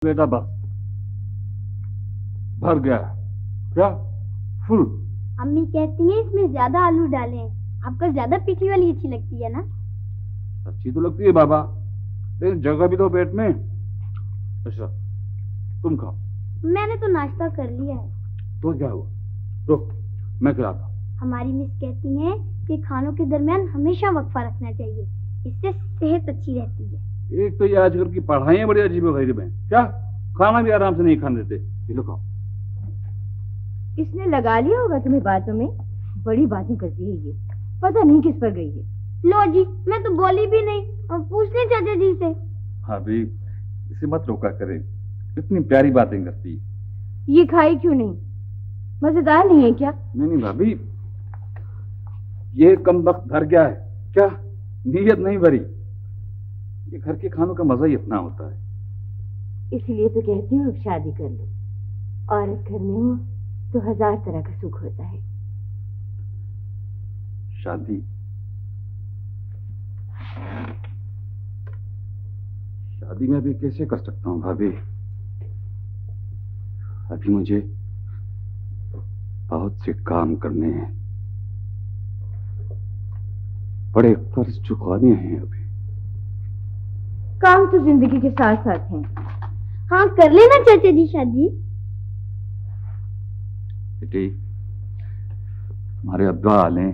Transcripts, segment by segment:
बेटा बस भर गया। क्या फुल? अम्मी कहती हैं इसमें ज्यादा आलू डालें। आपको ज्यादा पीठी वाली अच्छी लगती है ना? अच्छी तो लगती है बाबा, लेकिन जगह भी तो पेट में। अच्छा तुम खाओ। मैंने तो नाश्ता कर लिया है। तो क्या हुआ, रुक मैं खिलाता हूँ। हमारी मिस कहती हैं कि खानों के दरमियान हमेशा वक्फा रखना चाहिए, इससे सेहत अच्छी रहती है। एक तो ये आजकल की पढ़ाइयाँ बड़ी अजीब गरीब हैं, क्या खाना भी आराम से नहीं खाने देते। ये लो खाओ। इसने लगा लिया होगा तुम्हें बातों में, बड़ी बातें करती है ये, पता नहीं किस पर गई है। लो जी, मैं तो बोली भी नहीं, और पूछ ले चाचा जी से। भाभी इसे मत रोका करे, इतनी प्यारी बातें करती है। ये खाई क्यों नहीं, मजेदार नहीं है क्या? नहीं भाभी, ये कम वक्त भर गया है, क्या नीयत नहीं भरी। ये घर के खानों का मजा ही अपना होता है। इसलिए तो कहती हूँ अब शादी कर लो, औरत घर में हो तो 1000 तरह का सुख होता है। शादी शादी में भी कैसे कर सकता हूँ भाभी, अभी मुझे बहुत से काम करने हैं, बड़े कर्ज चुकाने हैं। अभी काम तो जिंदगी के साथ साथ हैं। हाँ कर लेना चाचा जी शादी। बेटी तुम्हारे अब्बा आ लें,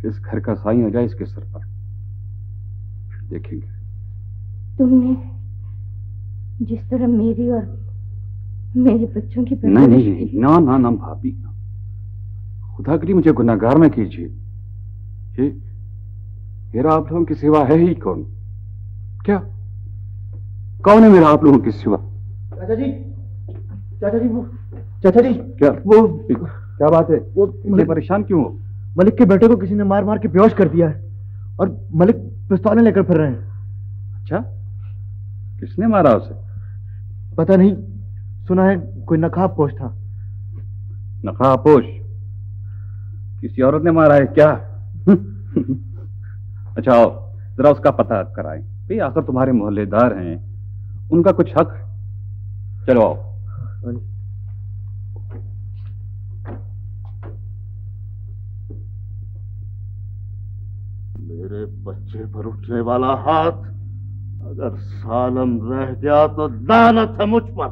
इस घर का साईं आ जाए इसके सर पर, फिर देखेंगे। तुमने जिस तरह मेरी और मेरे बच्चों की नहीं नहीं ना ना ना भाभी, खुदा के लिए मुझे गुनाहगार न कीजिए। ये मेरा आप लोगों की सिवा है ही कौन? क्या कौन है मेरा आप लोगों की सिवा? चाचा जी, चाचा जी, वो चाचा जी, क्या वो क्या बात है? वो इतने परेशान क्यों हो? मलिक के बेटे को किसी ने मार मार के बेहोश कर दिया है और मलिक पिस्तौलें लेकर फिर रहे हैं। अच्छा, किसने मारा उसे? पता नहीं, सुना है कोई नकाबपोश था। नकाबपोश? किसी औरत ने मारा है क्या? अच्छा आओ जरा उसका पता कराएं भाई, आखिर तुम्हारे मोहल्लेदार हैं, उनका कुछ हक है। चलो आओ। मेरे बच्चे पर उठने वाला हाथ अगर सालम रह गया तो लानत है मुझ पर।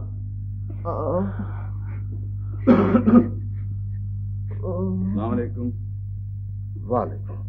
अस्सलाम वालेकुम। वालेकुम।